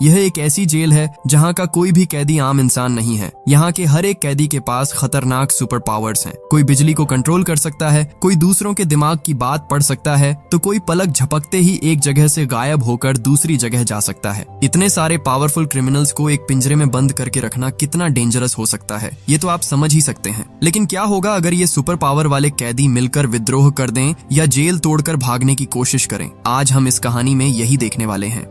यह एक ऐसी जेल है जहाँ का कोई भी कैदी आम इंसान नहीं है। यहाँ के हर एक कैदी के पास खतरनाक सुपर पावर्स हैं। कोई बिजली को कंट्रोल कर सकता है, कोई दूसरों के दिमाग की बात पढ़ सकता है, तो कोई पलक झपकते ही एक जगह से गायब होकर दूसरी जगह जा सकता है। इतने सारे पावरफुल क्रिमिनल्स को एक पिंजरे में बंद करके रखना कितना डेंजरस हो सकता है, ये तो आप समझ ही सकते हैं। लेकिन क्या होगा अगर ये सुपर पावर वाले कैदी मिलकर विद्रोह कर दें या जेल तोड़कर भागने की कोशिश करें? आज हम इस कहानी में यही देखने वाले हैं।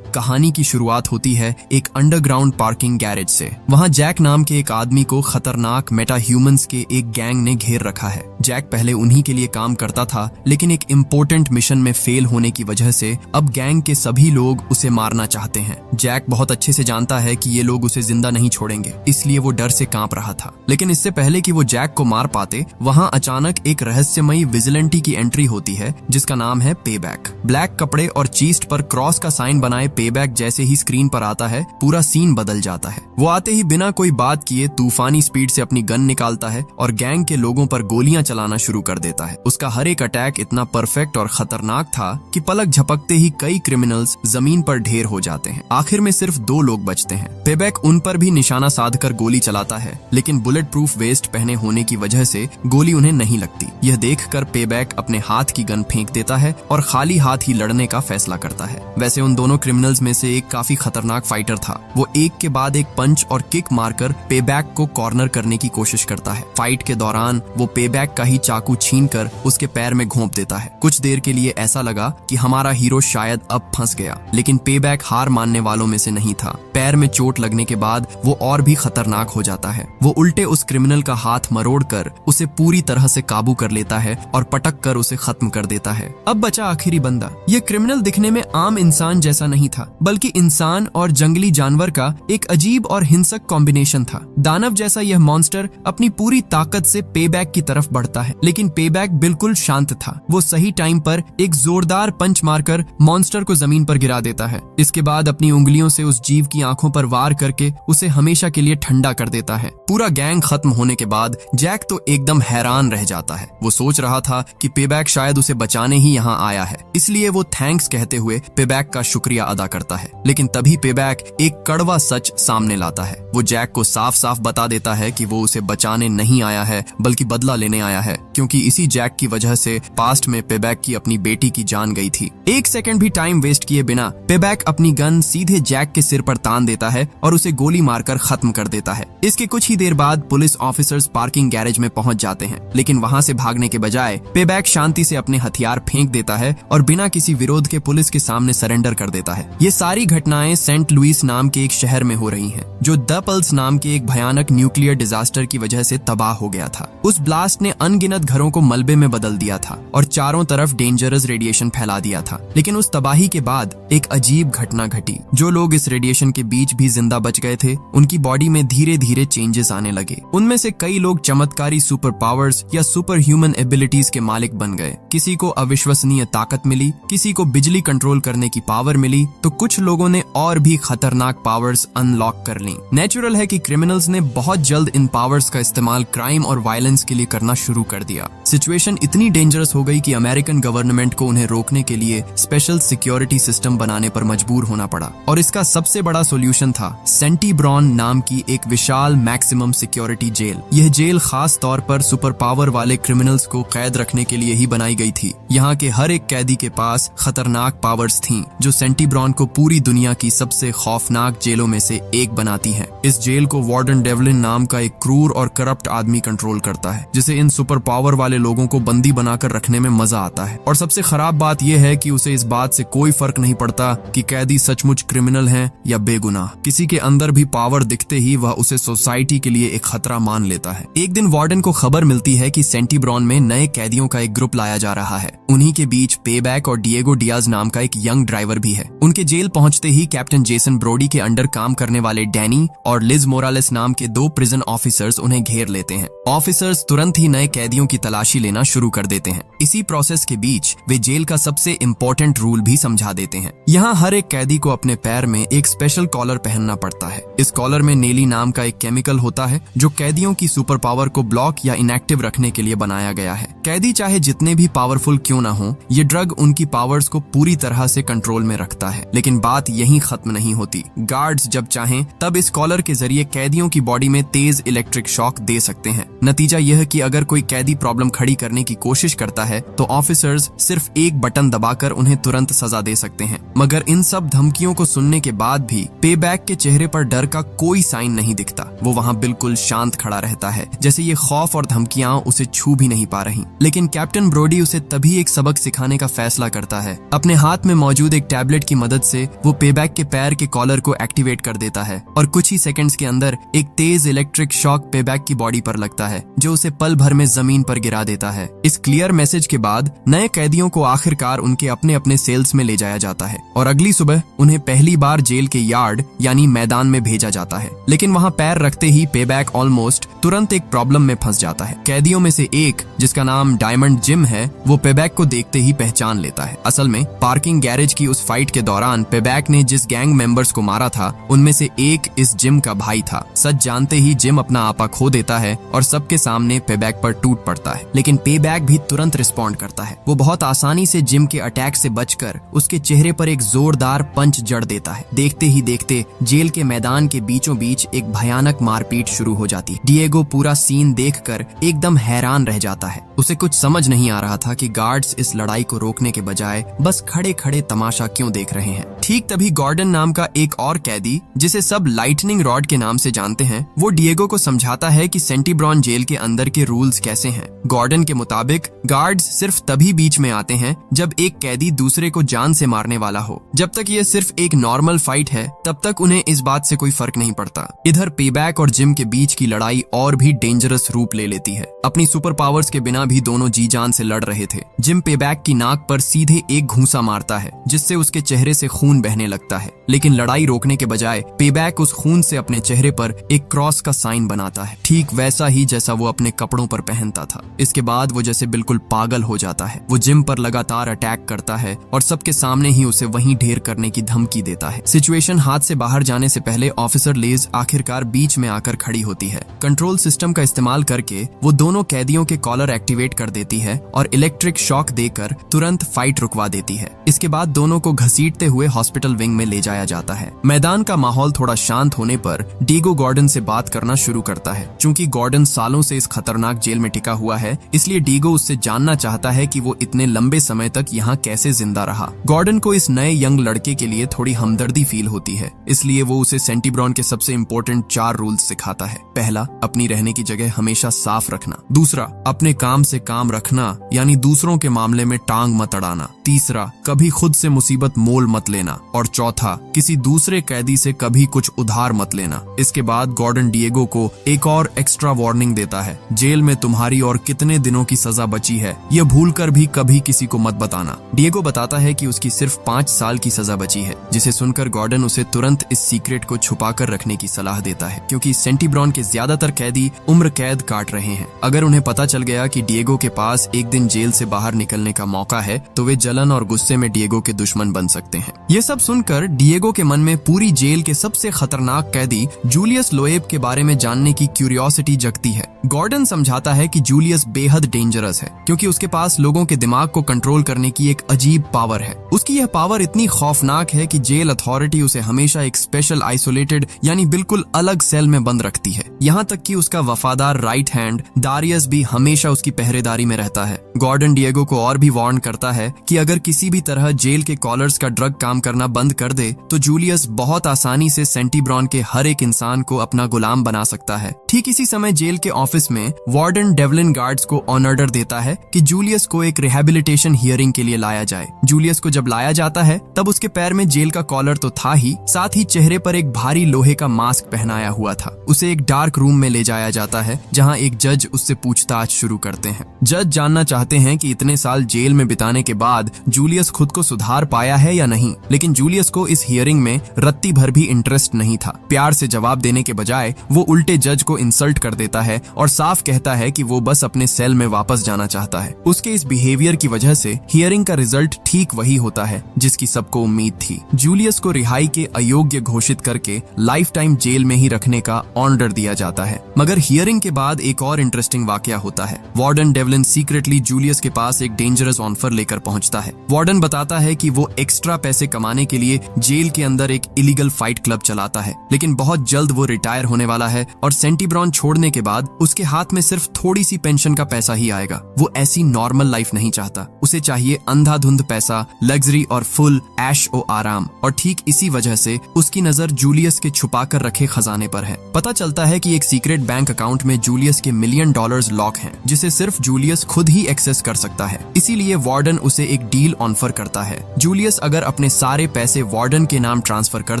कहानी की शुरुआत होती है एक अंडरग्राउंड पार्किंग गैरेज से। वहां जैक नाम के एक आदमी को खतरनाक मेटा ह्यूमंस के एक गैंग ने घेर रखा है। जैक पहले उन्हीं के लिए काम करता था, लेकिन एक इम्पोर्टेंट मिशन में फेल होने की वजह से अब गैंग के सभी लोग उसे मारना चाहते हैं। जैक बहुत अच्छे से जानता है कि ये लोग उसे जिंदा नहीं छोड़ेंगे, इसलिए वो डर से कांप रहा था। लेकिन इससे पहले कि वो जैक को मार पाते, वहां अचानक एक रहस्यमयी विजिलेंटी की एंट्री होती है जिसका नाम है पेबैक। ब्लैक कपड़े और चीस्ट पर क्रॉस का साइन बनाए पेबैक जैसे ही स्क्रीन पर आता है, पूरा सीन बदल जाता है। वो आते ही बिना कोई बात किए तूफानी स्पीड से अपनी गन निकालता है और गैंग के लोगों पर गोलियां चलाना शुरू कर देता है। उसका हर एक अटैक इतना परफेक्ट और खतरनाक था कि पलक झपकते ही कई क्रिमिनल्स जमीन पर ढेर हो जाते हैं। आखिर में सिर्फ 2 लोग बचते हैं। पेबैक उन पर भी निशाना साधकर गोली चलाता है, लेकिन बुलेट प्रूफ वेस्ट पहने होने की वजह से गोली उन्हें नहीं लगती। यह देखकर पेबैक अपने हाथ की गन फेंक देता है और खाली हाथ ही लड़ने का फैसला करता है। वैसे उन दोनों क्रिमिनल्स में से एक काफी खतरनाक फाइटर था। वो एक के बाद एक पंच और किक मारकर पेबैक को कॉर्नर करने की कोशिश करता है। फाइट के दौरान वो पेबैक का ही चाकू छीनकर उसके पैर में घोंप देता है। कुछ देर के लिए ऐसा लगा कि हमारा हीरो शायद अब फंस गया, लेकिन पेबैक हार मानने वालों में से नहीं था। पैर में चोट लगने के बाद वो और भी खतरनाक हो जाता है। वो उल्टे उस क्रिमिनल का हाथ मरोड़कर उसे पूरी तरह से काबू कर लेता है और पटक कर उसे खत्म कर देता है। अब बचा आखिरी बंदा। ये क्रिमिनल दिखने में आम इंसान जैसा नहीं था, बल्कि इंसान और जंगली जानवर का एक अजीब और हिंसक कॉम्बिनेशन था। दानव जैसा यह मॉन्स्टर अपनी पूरी ताकत से पेबैक की तरफ बढ़ता है, लेकिन पेबैक बिल्कुल शांत था। वो सही टाइम पर एक जोरदार पंच मारकर मॉन्स्टर को जमीन पर गिरा देता है। इसके बाद अपनी उंगलियों से उस जीव की आंखों पर वार करके उसे हमेशा के लिए ठंडा कर देता है। पूरा गैंग खत्म होने के बाद जैक तो एकदम हैरान रह जाता है। वो सोच रहा था कि पेबैक शायद उसे बचाने ही यहाँ आया है, इसलिए वो थैंक्स कहते हुए पेबैक का शुक्रिया अदा करता है। लेकिन तभी पेबैक एक कड़वा सच सामने लाता है। वो जैक को साफ साफ बता देता है कि वो उसे बचाने नहीं आया है, बल्कि बदला लेने आया है, क्योंकि इसी जैक की वजह से पास्ट में पेबैक की अपनी बेटी की जान गई थी। 1 सेकंड भी टाइम वेस्ट किए बिना पेबैक अपनी गन सीधे जैक के सिर पर तान देता है और उसे गोली मारकर खत्म कर देता है। इसके कुछ ही देर बाद पुलिस ऑफिसर्स पार्किंग गैरेज में पहुंच जाते हैं, लेकिन वहां से भागने के बजाय पेबैक शांति से अपने हथियार फेंक देता है और बिना किसी विरोध के पुलिस के सामने सरेंडर कर देता है। ये सारी घटनाएं सेंट लुइस नाम के एक शहर में हो रही हैं, जो द पल्स नाम के एक भयानक न्यूक्लियर डिजास्टर की वजह से तबाह हो गया था। उस ब्लास्ट ने अनगिनत घरों को मलबे में बदल दिया था और चारों तरफ डेंजरस रेडिएशन फैला दिया था। लेकिन उस तबाही के बाद एक अजीब घटना घटी। जो लोग इस रेडिएशन के बीच भी जिंदा बच गए थे, उनकी बॉडी में धीरे धीरे चेंजेस आने लगे। उनमें से कई लोग चमत्कारी सुपर पावर्स या सुपर ह्यूमन एबिलिटीज के मालिक बन गए। किसी को अविश्वसनीय ताकत मिली, किसी को बिजली कंट्रोल करने की पावर मिली, तो कुछ लोगों ने और भी खतरनाक पावर्स अनलॉक कर ली। नेचुरल है कि क्रिमिनल्स ने बहुत जल्द इन पावर्स का इस्तेमाल क्राइम और वायलेंस के लिए करना शुरू कर दिया। सिचुएशन इतनी डेंजरस हो गई कि अमेरिकन गवर्नमेंट को उन्हें रोकने के लिए स्पेशल सिक्योरिटी सिस्टम बनाने पर मजबूर होना पड़ा, और इसका सबसे बड़ा सॉल्यूशन था सेंटीब्रॉन नाम की एक विशाल मैक्सिमम सिक्योरिटी जेल। यह जेल खास तौर पर सुपर पावर वाले क्रिमिनल्स को कैद रखने के लिए ही बनाई गई थी। यहाँ के हर एक कैदी के पास खतरनाक पावर्स थीं, जो सेंटीब्रॉन को पूरी दुनिया की सबसे खौफनाक जेलों में से एक बनाती हैं। इस जेल को वार्डन डेवलिन नाम का एक क्रूर और करप्ट आदमी कंट्रोल करता है, जिसे इन सुपर पावर वाले लोगों को बंदी बनाकर रखने में मजा आता है। और सबसे खराब बात यह है कि उसे इस बात से कोई फर्क नहीं पड़ता कि कैदी सचमुच क्रिमिनल हैं या बेगुनाह। किसी के अंदर भी पावर दिखते ही वह उसे सोसाइटी के लिए एक खतरा मान लेता है। एक दिन वार्डन को खबर मिलती है कि सेंटीब्रॉन में नए कैदियों का एक ग्रुप लाया जा रहा है। उन्हीं के बीच पेबैक और डिएगो डियाज नाम का एक यंग ड्राइवर भी है। उनके जेल पहुंचते ही कैप्टन जेसन ब्रोडी के अंडर काम करने वाले डैनी और लिज मोरालेस नाम के 2 प्रिजन ऑफिसर्स उन्हें घेर लेते हैं। ऑफिसर्स तुरंत ही नए कैदियों की तलाशी लेना शुरू कर देते हैं। इसी प्रोसेस के बीच वे जेल का सबसे इम्पोर्टेंट रूल भी समझा देते हैं। यहाँ हर एक कैदी को अपने पैर में एक स्पेशल कॉलर पहनना पड़ता है। इस कॉलर में नेली नाम का एक केमिकल होता है जो कैदियों की सुपर पावर को ब्लॉक या इनएक्टिव रखने के लिए बनाया गया है। कैदी चाहे जितने भी पावरफुल क्यों ना हो, ये ड्रग उनकी पावर्स को पूरी तरह से कंट्रोल में रखता है। लेकिन बात यहीं खत्म नहीं होती। गार्ड्स जब चाहें तब इस कॉलर के जरिए कैदियों की बॉडी में तेज इलेक्ट्रिक शॉक दे सकते हैं। नतीजा यह कि अगर कोई कैदी प्रॉब्लम खड़ी करने की कोशिश करता है तो ऑफिसर्स सिर्फ एक बटन दबाकर उन्हें तुरंत सजा दे सकते हैं। मगर इन सब धमकियों को सुनने के बाद भी पेबैक के चेहरे पर डर का कोई साइन नहीं दिखता। वो वहाँ बिल्कुल शांत खड़ा रहता है, जैसे ये खौफ और धमकियां उसे छू भी नहीं पा रही। लेकिन कैप्टन ब्रोडी उसे तभी एक सबक सिखाने का फैसला करता है। अपने हाथ में मौजूद एक टैबलेट की मदद से वो पेबैक के पैर के कॉलर को एक्टिवेट कर देता है और कुछ ही सेकंड्स के अंदर एक तेज इलेक्ट्रिक शॉक पेबैक की बॉडी पर लगता है जो उसे पल भर में जमीन पर गिरा देता है। इस क्लियर मैसेज के बाद नए कैदियों को आखिरकार उनके अपने अपने सेल्स में ले जाया जाता है और अगली सुबह उन्हें पहली बार जेल के यार्ड यानी मैदान में भेजा जाता है। लेकिन वहाँ पैर रखते ही पेबैक ऑलमोस्ट तुरंत एक प्रॉब्लम में फंस जाता है। कैदियों में से एक, जिसका नाम डायमंड जिम है, वो पेबैक को देखते ही पहचान लेता है। असल में पार्किंग गैरेज की उस फाइट के दौरान पेबैक ने जिस गैंग मेंबर्स को मारा था उनमें से एक इस जिम का भाई था। सच जानते ही जिम अपना आपा खो देता है और सबके सामने पेबैक पर टूट पड़ता है। लेकिन पेबैक भी तुरंत रिस्पॉन्ड करता है। वो बहुत आसानी से जिम के अटैक से बचकर उसके चेहरे पर एक जोरदार पंच जड़ देता है। देखते ही देखते जेल के मैदान के बीचों बीच एक भयानक मारपीट शुरू हो जाती है। डिएगो पूरा सीन देखकर एकदम हैरान रह जाता है। उसे कुछ समझ नहीं आ रहा था कि गार्ड्स इस लड़ाई को रोकने के बजाय बस खड़े खड़े तमाशा क्यों देख रहे हैं। ठीक तभी गॉर्डन नाम का एक और कैदी, जिसे सब लाइटनिंग रॉड के नाम से जानते हैं, वो डिएगो को समझाता है कि सेंटीब्रॉन जेल के अंदर के रूल्स कैसे हैं। गॉर्डन के मुताबिक गार्ड्स सिर्फ तभी बीच में आते हैं जब एक कैदी दूसरे को जान से मारने वाला हो। जब तक ये सिर्फ एक नॉर्मल फाइट है तब तक उन्हें इस बात से कोई फर्क नहीं पड़ता। इधर पेबैक और जिम के बीच की लड़ाई और भी डेंजरस रूप ले लेती है। अपनी सुपर पावर्स के बिना भी दोनों जी जान से लड़ रहे थे। जिम पेबैक की नाक पर सीधे एक घूंसा मारता है जिससे उसके चेहरे से खून बहने लगता है। लेकिन लड़ाई रोकने के बजाय पेबैक उस खून से अपने चेहरे पर एक क्रॉस का साइन बनाता है, ठीक वैसा ही जैसा वो अपने कपड़ों पर पहनता था। इसके बाद वो जैसे बिल्कुल पागल हो जाता है। वो जिम पर लगातार अटैक करता है और सबके सामने ही उसे वहीं ढेर करने की धमकी देता है। सिचुएशन हाथ से बाहर जाने से पहले ऑफिसर लेज आखिरकार बीच में आकर खड़ी होती है। कंट्रोल सिस्टम का इस्तेमाल करके वो दोनों कैदियों के कॉलर एक्टिवेट कर देती है और इलेक्ट्रिक शॉक देकर तुरंत फाइट रुकवा देती है। इसके बाद दोनों को घसीटते हुए हॉस्पिटल विंग में ले जाया जाता है। मैदान का माहौल थोड़ा शांत होने पर डिएगो गॉर्डन से बात करना शुरू करता है। चूंकि गॉर्डन सालों से इस खतरनाक जेल में टिका हुआ है, इसलिए डिएगो उससे जानना चाहता है कि वो इतने लंबे समय तक यहाँ कैसे जिंदा रहा। गॉर्डन को इस नए यंग लड़के के लिए थोड़ी हमदर्दी फील होती है, इसलिए वो उसे सेंटीब्रॉन के सबसे इम्पोर्टेंट 4 रूल्स सिखाता है। पहला, अपनी रहने की जगह हमेशा साफ रखना। दूसरा, अपने काम से काम रखना, यानी दूसरों के मामले में टांग मत अड़ाना। तीसरा, कभी खुद से मुसीबत मोल मत लेना। और चौथा, किसी दूसरे कैदी से कभी कुछ उधार मत लेना। इसके बाद गॉर्डन डिएगो को एक और एक्स्ट्रा वार्निंग देता है। जेल में तुम्हारी और कितने दिनों की सजा बची है, यह भूलकर भी कभी किसी को मत बताना। डिएगो बताता है कि उसकी सिर्फ 5 साल की सजा बची है, जिसे सुनकर गॉर्डन उसे तुरंत इस सीक्रेट को छुपाकर रखने की सलाह देता है, क्योंकि सेंटीब्रॉन के ज्यादातर कैदी उम्र कैद काट रहे हैं। अगर उन्हें पता चल गया कि डिएगो के पास एक दिन जेल से बाहर निकलने का मौका है तो वे जलन और गुस्से में डिएगो के दुश्मन बन सकते हैं। ये सब सुनकर डिएगो के मन में पूरी जेल के सबसे खतरनाक कैदी जूलियस लोएब के बारे में जानने की क्यूरियोसिटी जगती है। गॉर्डन समझाता है कि जूलियस बेहद डेंजरस है, क्योंकि उसके पास लोगों के दिमाग को कंट्रोल करने की एक अजीब पावर है। उसकी यह पावर इतनी खौफनाक है कि जेल अथॉरिटी उसे हमेशा एक स्पेशल आइसोलेटेड यानी बिल्कुल अलग सेल में बंद रखती है। यहाँ तक कि उसका वफादार राइट हैंड दारियस भी हमेशा उसकी पहरेदारी में रहता है। गॉर्डन डिएगो को और भी वार्न करता है कि अगर किसी भी तरह जेल के कॉलर्स का ड्रग काम करना बंद कर दे तो जूलियस बहुत आसानी से सेंटीब्रॉन के हर एक इंसान को अपना गुलाम बना सकता है। ठीक इसी समय जेल के ऑफिस में वार्डन डेवलिन गार्ड्स को ऑन ऑर्डर देता है कि जूलियस को एक रिहेबिलिटेशन हियरिंग के लिए लाया जाए। जूलियस को जब लाया जाता है तब उसके पैर में जेल का कॉलर तो था ही, साथ ही चेहरे पर एक भारी लोहे का मास्क पहनाया हुआ था। उसे एक डार्क रूम में ले जाया जाता है जहां एक जज उससे पूछताछ शुरू करते हैं। जज जानना चाहते हैं कि इतने साल जेल में बिताने के बाद जूलियस खुद को सुधार पाया है या नहीं, लेकिन जूलियस को इस हियरिंग में रत्ती भर भी इंटरेस्ट नहीं था। प्यार से जवाब देने के बजाय वो उल्टे जज को इंसल्ट कर देता है और साफ कहता है कि वो बस अपने सेल में वापस जाना चाहता है। उसके इस बिहेवियर की वजह से हियरिंग का रिजल्ट ठीक वही होता है जिसकी सबको उम्मीद थी। जूलियस को रिहाई के अयोग्य घोषित करके लाइफ टाइम जेल में ही रखने का ऑर्डर दिया जाता है। मगर हियरिंग के बाद एक और इंटरेस्टिंग वाकया होता है। वार्डन डेवलिन सीक्रेटली जूलियस के पास एक डेंजरस ऑफर लेकर पहुंचता है। वार्डन बताता है कि वो एक्स्ट्रा पैसे कमाने के लिए जेल के अंदर एक इलीगल फाइट क्लब चलाता है, लेकिन बहुत जल्द वो रिटायर होने वाला है और सेंटीब्रॉन छोड़ने के बाद उसके हाथ में सिर्फ थोड़ी सी पेंशन का पैसा ही आएगा। वो ऐसी नॉर्मल लाइफ नहीं चाहता, उसे चाहिए अंधाधुंध पैसा, लग्जरी और फुल ऐश ओ आराम। और ठीक इसी वजह से उसकी नजर जूलियस के छुपा कर रखे खजाने पर है। पता चलता है कि एक सीक्रेट बैंक अकाउंट में जूलियस के $1 मिलियन लॉक हैं, जिसे सिर्फ जूलियस खुद ही एक्सेस कर सकता है। इसीलिए वार्डन उसे एक डील ऑफर करता है। जूलियस अगर अपने सारे पैसे वार्डन के नाम ट्रांसफर कर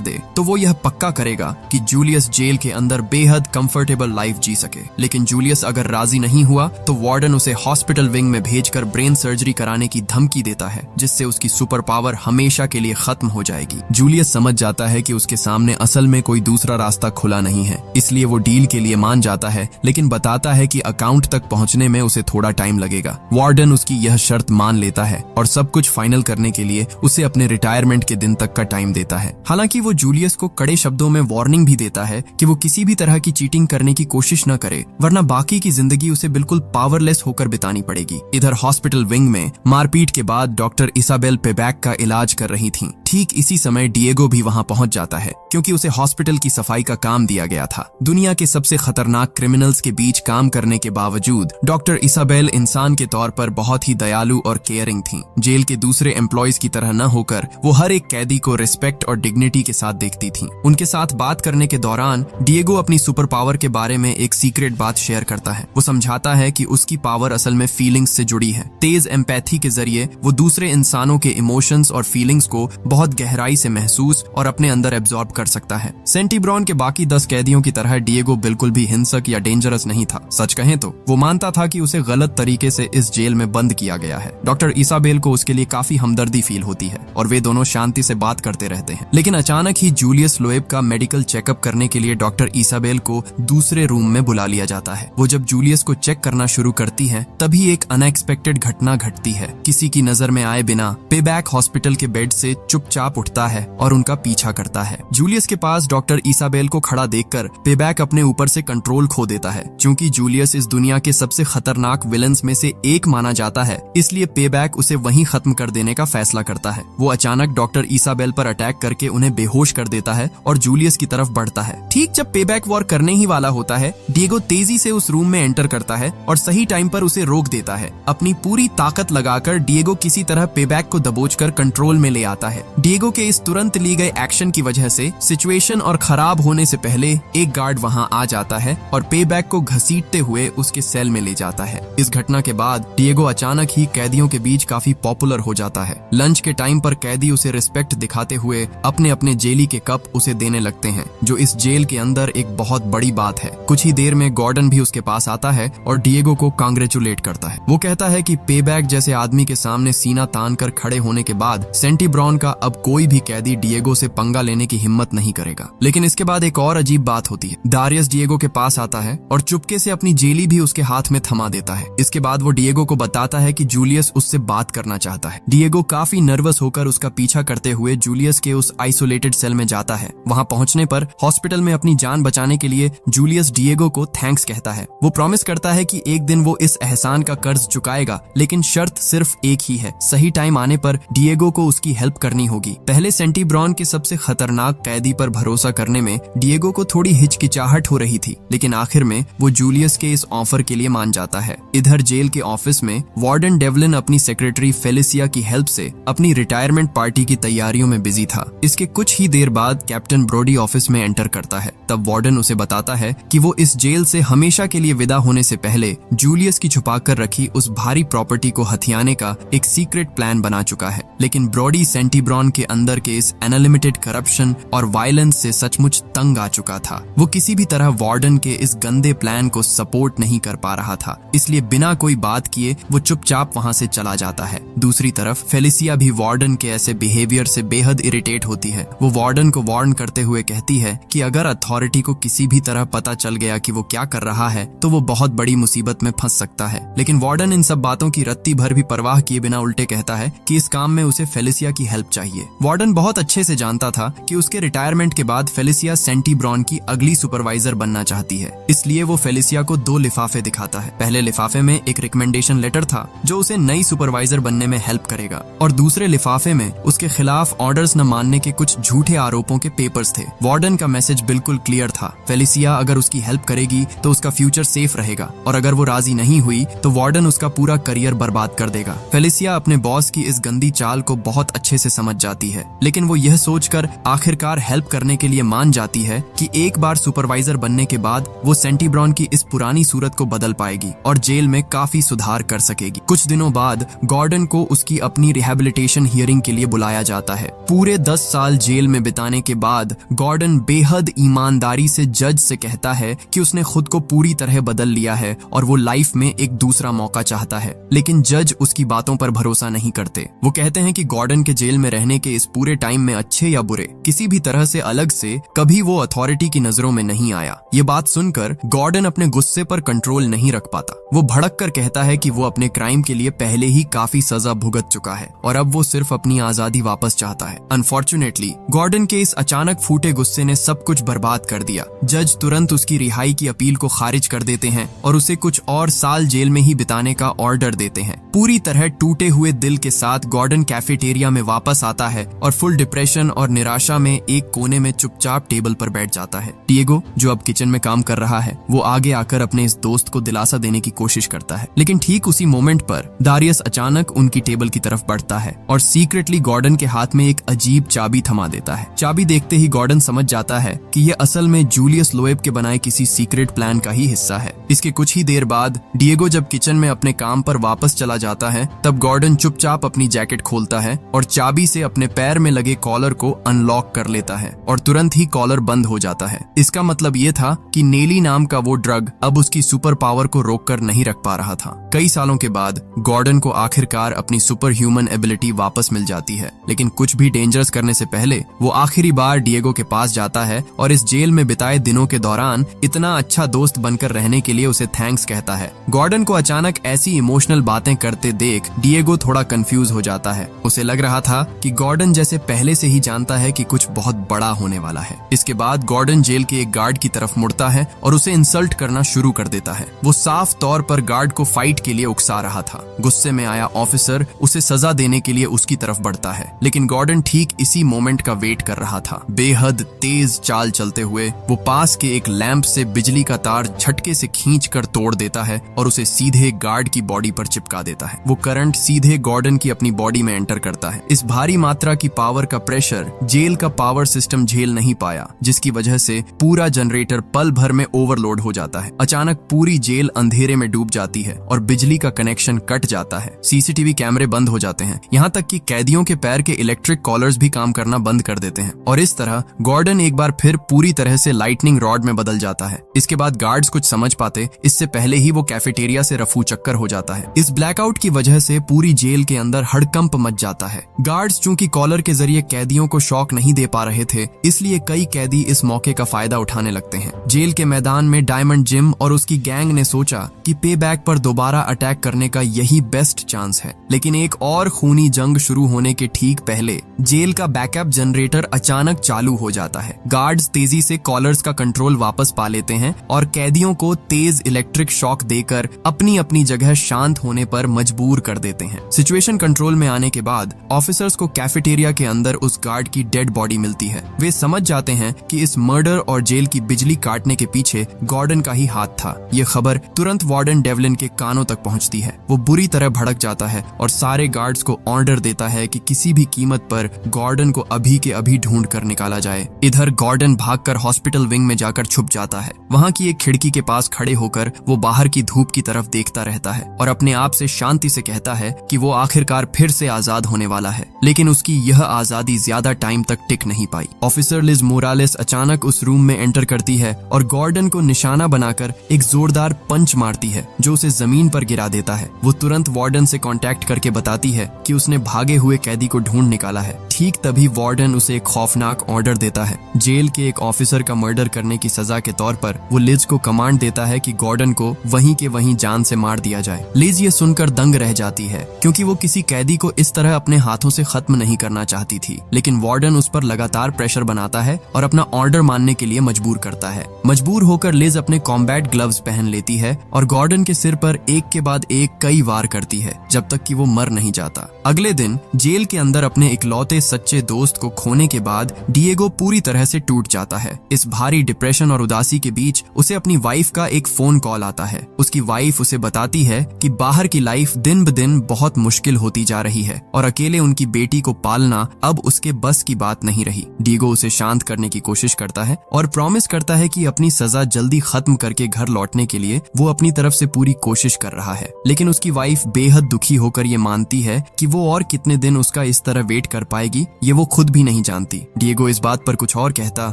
दे तो वो यह पक्का करेगा कि जूलियस जेल के अंदर बेहद कंफर्टेबल लाइफ जी सके। लेकिन जूलियस अगर राजी नहीं हुआ तो वार्डन उसे हॉस्पिटल विंग में भेजकर ब्रेन सर्जरी कराने की धमकी देता है, जिससे उसकी सुपर पावर हमेशा के लिए खत्म हो जाएगी। जूलियस समझ जाता है कि उसके सामने असल में कोई दूसरा रास्ता खुला नहीं है, इसलिए वो डील के लिए मान जाता है, लेकिन बताता है कि अकाउंट तक पहुंचने में उसे थोड़ा टाइम लगेगा। वार्डन उसकी यह शर्त मान लेता है और सब कुछ फाइनल करने के लिए उसे अपने रिटायरमेंट के दिन तक का टाइम देता है। हालांकि वो जूलियस को कड़े शब्दों में वार्निंग भी देता है कि वो किसी भी तरह की चीटिंग करने की कोशिश न करे, वरना बाकी की जिंदगी उसे बिल्कुल पावरलेस होकर बितानी पड़ेगी। इधर हॉस्पिटल विंग में मारपीट के बाद डॉक्टर इसाबेल पेबैक का इलाज कर रही थीं। ठीक इसी समय डिएगो भी वहां पहुंच जाता है, क्योंकि उसे हॉस्पिटल की सफाई का काम दिया गया था। दुनिया के सबसे खतरनाक क्रिमिनल्स के बीच काम करने के बावजूद डॉक्टर इसाबेल इंसान के तौर पर बहुत ही दयालु और केयरिंग थीं। जेल के दूसरे एम्प्लॉयज की तरह न होकर वो हर एक कैदी को रिस्पेक्ट और डिग्निटी के साथ देखती थीं। उनके साथ बात करने के दौरान डिएगो अपनी सुपर पावर के बारे में एक सीक्रेट बात शेयर करता है। वो समझाता है कि उसकी पावर असल में फीलिंग्स से जुड़ी है। तेज एम्पैथी के जरिए वो दूसरे इंसानों के इमोशंस और फीलिंग्स को बहुत गहराई से महसूस और अपने अंदर एब्जॉर्ब कर सकता है। सेंटीब्रॉन के बाकी 10 कैदियों की तरह डिएगो बिल्कुल भी हिंसक या डेंजरस नहीं था। सच कहें तो वो मानता था कि उसे गलत तरीके से इस जेल में बंद किया गया है। डॉक्टर इसाबेल को उसके लिए काफी हमदर्दी फील होती है और वे दोनों शांति से बात करते रहते हैं। लेकिन अचानक ही जूलियस लोएब का मेडिकल चेकअप करने के लिए डॉक्टर इसाबेल को दूसरे रूम में बुला लिया जाता है। वो जब जूलियस को चेक करना शुरू करती है तभी एक अनएक्सपेक्टेड घटना घटती है। किसी की नजर में आए बिना पेबैक हॉस्पिटल के बेड से चुपचाप उठता है और उनका पीछा करता है। जूलियस के पास डॉक्टर इसाबेल को खड़ा देखकर पेबैक अपने ऊपर से कंट्रोल खो देता है। क्योंकि जूलियस इस दुनिया के सबसे खतरनाक विलन्स में से एक माना जाता है, इसलिए पेबैक उसे वहीं खत्म कर देने का फैसला करता है। वो अचानक डॉक्टर इसाबेल पर अटैक करके उन्हें बेहोश कर देता है और जूलियस की तरफ बढ़ता है। ठीक जब पेबैक वॉर करने ही वाला होता है, डिएगो तेजी से उस रूम में एंटर करता है और सही टाइम पर उसे रोक देता है। अपनी पूरी ताकत लगाकर डिएगो किसी तरह पेबैक को दबोचकर कंट्रोल में ले आता है। डिएगो के इस तुरंत ली गए एक्शन की वजह से सिचुएशन और खराब होने से पहले एक गार्ड वहां आ जाता है और पेबैक को घसीटते हुए उसके सेल में ले जाता है। इस घटना के बाद डिएगो अचानक ही कैदियों के बीच काफी पॉपुलर हो जाता है। लंच के टाइम पर कैदी उसे रिस्पेक्ट दिखाते हुए अपने अपने जेली के कप उसे देने लगते हैं, जो इस जेल के अंदर एक बहुत बड़ी बात है। कुछ ही देर में गॉर्डन भी उसके पास आता है और डिएगो को कांग्रेचुलेट करता है। वो कहता है कि पेबैक जैसे आदमी के सामने सीना तान कर खड़े होने के बाद सेंटीब्रॉन का अब कोई भी कैदी डिएगो से पंगा लेने की हिम्मत नहीं करेगा। लेकिन इसके बाद एक और अजीब बात होती है। दारियस डिएगो के पास आता है और चुपके से अपनी जेली भी उसके हाथ में थमा देता है। इसके बाद वो डिएगो को बताता है कि जूलियस उससे बात करना चाहता है। डिएगो काफी नर्वस होकर उसका पीछा करते हुए जूलियस के उस आइसोलेटेड सेल में जाता है। वहां पहुंचने पर हॉस्पिटल में अपनी जान बचाने के लिए जूलियस डिएगो को थैंक्स कहता है। वो प्रॉमिस करता है कि एक दिन वो इस एहसान का कर्ज चुकाएगा, लेकिन शर्त सिर्फ एक ही है, सही टाइम आने पर डिएगो को उसकी हेल्प करनी होगी। पहले सेंटीब्रॉन के सबसे खतरनाक कैदी पर भरोसा करने में डिएगो को थोड़ी हिचकिचाहट हो रही थी, लेकिन आखिर में वो जूलियस के इस ऑफर के लिए मान जाता है। इधर जेल के ऑफिस में वार्डन डेवलिन अपनी सेक्रेटरी फेलिसिया की हेल्प से अपनी रिटायरमेंट पार्टी की तैयारियों में बिजी था। इसके कुछ ही देर बाद कैप्टन ब्रोडी ऑफिस में एंटर करता है। तब वार्डन उसे बताता है कि वो इस जेल से हमेशा के लिए विदा होने से पहले जूलियस की छुपाकर रखी उस भारी प्रॉपर्टी को हथियाने का एक सीक्रेट प्लान बना चुका है। लेकिन ब्रोडी सेंटीब्रॉन ब्रॉन के अंदर के इस अनलिमिटेड करप्शन और वायलेंस से सचमुच तंग आ चुका था। वो किसी भी तरह वार्डन के इस गंदे प्लान को सपोर्ट नहीं कर पा रहा था, इसलिए बिना कोई बात किए वो चुपचाप वहां से चला जाता है। दूसरी तरफ फेलिसिया भी वार्डन के ऐसे बिहेवियर से बेहद इरिटेट होती है। वो वार्डन को वार्न करते हुए कहती है कि अगर अथॉरिटी को किसी भी तरह पता चल गया कि वो क्या कर रहा है तो वो बहुत बड़ी मुसीबत में फंस सकता है। लेकिन वार्डन इन सब बातों की रत्ती भर भी परवाह किए बिना उल्टे कहता है कि इस काम में उसे फेलिसिया की हेल्प चाहिए। वार्डन बहुत अच्छे से जानता था कि उसके रिटायरमेंट के बाद फेलिसिया सेंटी ब्रॉन की अगली सुपरवाइजर बनना चाहती है, इसलिए वो फेलिसिया को 2 लिफाफे दिखाता है। पहले लिफाफे में एक रिकमेंडेशन लेटर था जो उसे नई सुपरवाइजर बनने में हेल्प करेगा, और दूसरे लिफाफे में उसके खिलाफ ऑर्डर्स न मानने के कुछ झूठे आरोपों के पेपर्स थे। वार्डन का मैसेज बिल्कुल क्लियर था, फेलिसिया अगर उसकी हेल्प करेगी तो उसका फ्यूचर सेफ रहेगा, और अगर वो राजी नहीं हुई तो वार्डन उसका पूरा करियर बर्बाद कर देगा। फेलिसिया अपने बॉस की इस गंदी चाल को बहुत अच्छे से समझ जाती है, लेकिन वो यह सोचकर आखिरकार हेल्प करने के लिए मान जाती है कि एक बार सुपरवाइजर बनने के बाद वो सेंटी ब्रॉन की इस पुरानी सूरत को बदल पाएगी और जेल में काफी सुधार कर सकेगी। कुछ दिनों बाद गॉर्डन को उसकी अपनी रिहैबिलिटेशन हियरिंग के लिए बुलाया जाता है। पूरे 10 साल जेल में बिताने के बाद गॉर्डन बेहद ईमानदारी से जज से कहता है कि उसने खुद को पूरी तरह बदल लिया है और वो लाइफ में एक दूसरा मौका चाहता है, लेकिन जज उसकी बातों पर भरोसा नहीं करते। वो कहते हैं कि गॉर्डन के जेल में रहने के इस पूरे टाइम में अच्छे या बुरे किसी भी तरह से अलग से कभी वो अथॉरिटी की नजरों में नहीं आया। ये बात सुनकर गॉर्डन अपने गुस्से पर कंट्रोल नहीं रख पाता। वो भड़क कर कहता है कि वो अपने क्राइम के लिए पहले ही काफी सजा भुगत चुका है और अब वो सिर्फ अपनी आजादी वापस चाहता है। अनफॉर्चुनेटली गॉर्डन के इस अचानक फूटे गुस्से ने सब कुछ बर्बाद कर दिया। जज तुरंत उसकी रिहाई की अपील को खारिज कर देते हैं और उसे कुछ और साल जेल में ही बिताने का ऑर्डर देते हैं। पूरी तरह टूटे हुए दिल के साथ गॉर्डन कैफेटेरिया में वापस आता है और फुल डिप्रेशन और निराशा में एक कोने में चुपचाप टेबल पर बैठ जाता है। डिएगो, जो अब किचन में काम कर रहा है, वो आगे आकर अपने इस दोस्त को दिलासा देने की कोशिश करता है, लेकिन ठीक उसी मोमेंट पर दारियस अचानक उनकी टेबल की तरफ बढ़ता है और सीक्रेटली गॉर्डन के हाथ में एक अजीब चाबी थमा देता है। चाबी देखते ही गॉर्डन समझ जाता है कि ये असल में जूलियस लोएब के बनाए किसी सीक्रेट प्लान का ही हिस्सा है। इसके कुछ ही देर बाद डिएगो जब किचन में अपने काम पर वापस चला जाता है, तब गॉर्डन चुपचाप अपनी जैकेट खोलता है और चाबी से अपने पैर में लगे कॉलर को अनलॉक कर लेता है और तुरंत ही कॉलर बंद हो जाता है। इसका मतलब ये था कि नेली नाम का वो ड्रग अब उसकी सुपर पावर को रोककर नहीं रख पा रहा था। कई सालों के बाद गॉर्डन को आखिरकार अपनी सुपर ह्यूमन एबिलिटी वापस मिल जाती है, लेकिन कुछ भी डेंजरस करने से पहले वो आखिरी बार डिएगो के पास जाता है और इस जेल में बिताए दिनों के दौरान इतना अच्छा दोस्त बनकर रहने के लिए उसे थैंक्स कहता है। गॉर्डन को अचानक ऐसी इमोशनल बातें करते देख डिएगो थोड़ा कंफ्यूज हो जाता है। उसे लग रहा था कि गॉर्डन जैसे पहले से ही जानता है कि कुछ बहुत बड़ा होने वाला है। इसके बाद गॉर्डन जेल के एक गार्ड की तरफ मुड़ता है और उसे इंसल्ट करना शुरू कर देता है। वो साफ तौर पर गार्ड को फाइट के लिए उकसा रहा था। गुस्से में आया ऑफिसर उसे सजा देने के लिए उसकी तरफ बढ़ता है, लेकिन गॉर्डन ठीक इसी मोमेंट का वेट कर रहा था। बेहद तेज चाल चलते हुए वो पास के एक लैंप से बिजली का तार झटके से खींचकर तोड़ देता है और उसे सीधे गार्ड की बॉडी पर चिपका देता है। वो करंट सीधे गॉर्डन की अपनी बॉडी में एंटर करता है। इस भारी मात्रा की पावर का प्रेशर जेल का पावर सिस्टम झेल नहीं पाया, जिसकी वजह से पूरा जनरेटर पल भर में ओवरलोड हो जाता है। अचानक पूरी जेल अंधेरे में डूब जाती है और बिजली का कनेक्शन कट जाता है। सीसीटीवी कैमरे बंद हो जाते हैं, यहाँ तक कि कैदियों के पैर के इलेक्ट्रिक कॉलर्स भी काम करना बंद कर देते हैं और इस तरह गॉर्डन एक बार फिर पूरी तरह से लाइटनिंग रॉड में बदल जाता है। इसके बाद गार्ड्स कुछ समझ पाते इससे पहले ही वो कैफेटेरिया से रफू चक्कर हो जाता है। इस ब्लैकआउट की वजह से पूरी जेल के अंदर हड़कंप मच जाता है। गार्ड्स चूंकि कॉलर के जरिए कैदियों को शॉक नहीं दे पा रहे थे, इसलिए कई कैदी इस मौके का फायदा उठाने लगते हैं। जेल के मैदान में डायमंड जिम और उसकी गैंग ने सोचा कि पे बैक पर दोबारा अटैक करने का यही बेस्ट चांस है, लेकिन एक और खूनी जंग शुरू होने के ठीक पहले जेल का बैकअप जनरेटर अचानक चालू हो जाता है। गार्ड्स तेजी से कॉलर्स का कंट्रोल वापस पा लेते हैं और कैदियों को तेज इलेक्ट्रिक शॉक देकर अपनी अपनी जगह शांत होने पर मजबूर कर देते हैं। सिचुएशन कंट्रोल में आने के बाद ऑफिसर्स को कैफेटेरिया के अंदर उस गार्ड की डेड बॉडी मिलती है। वे समझ जाते हैं कि इस मर्डर और जेल की बिजली काटने के पीछे गॉर्डन का ही हाथ था। ये खबर तुरंत वार्डन डेवलिन के कानों तक पहुंचती है। वो बुरी तरह भड़क जाता है और सारे गार्ड्स को ऑर्डर देता है कि किसी भी कीमत पर गॉर्डन को अभी के अभी ढूंढ कर निकाला जाए। इधर गॉर्डन भागकर हॉस्पिटल विंग में जाकर छुप जाता है। वहाँ की एक खिड़की के पास खड़े होकर वो बाहर की धूप की तरफ देखता रहता है और अपने आप से शांति से कहता है कि वो आखिरकार फिर से आजाद होने वाला है। लेकिन उसकी यह आजादी ज्यादा टाइम तक टिक नहीं पाई। ऑफिसर लिज मोरालेस अचानक उस रूम में एंटर करती है और गॉर्डन को निशाना बनाकर एक जोरदार पंच मारती है जो उसे जमीन पर गिरा देता है। वो तुरंत वार्डन से कांटेक्ट करके बताती है कि उसने भागे हुए कैदी को ढूंढ निकाला है। ठीक तभी वार्डन उसे एक खौफनाक ऑर्डर देता है। जेल के एक ऑफिसर का मर्डर करने की सजा के तौर पर वो लिज को कमांड देता है कि गॉर्डन को वहीं के वहीं जान से मार दिया जाए। लिज ये सुनकर दंग रह जाती है क्योंकि वो किसी कैदी को इस तरह अपने हाथों से खत्म नहीं करना चाहती थी, लेकिन वार्डन उस पर लगातार प्रेशर बनाता है और अपना ऑर्डर मानने के लिए मजबूर करता है। मजबूर होकर लिज अपने कॉम्बैट ग्लव्स पहन लेती है और गॉर्डन के सिर पर एक के बाद एक कई वार करती है जब तक कि वो मर नहीं जाता। अगले दिन जेल के अंदर अपने इकलौते सच्चे दोस्त को खोने के बाद डिएगो पूरी तरह से टूट जाता है। इस भारी डिप्रेशन और उदासी के बीच उसे अपनी वाइफ का एक फोन कॉल आता है। उसकी वाइफ उसे बताती है कि बाहर की लाइफ दिन ब दिन बहुत मुश्किल होती जा रही है और अकेले उनकी बेटी को पालना अब उसके बस की बात नहीं रही। डिएगो उसे शांत करने की कोशिश करता है और प्रॉमिस करता है कि अपनी सजा जल्दी खत्म करके घर लौटने के लिए वो अपनी तरफ से पूरी कोशिश कर रहा है। लेकिन उसकी वाइफ बेहद दुखी होकर ये मानती है कि वो और कितने दिन उसका इस तरह वेट कर पाएगी ये वो खुद भी नहीं जानती। डिएगो इस बात पर कुछ और कहता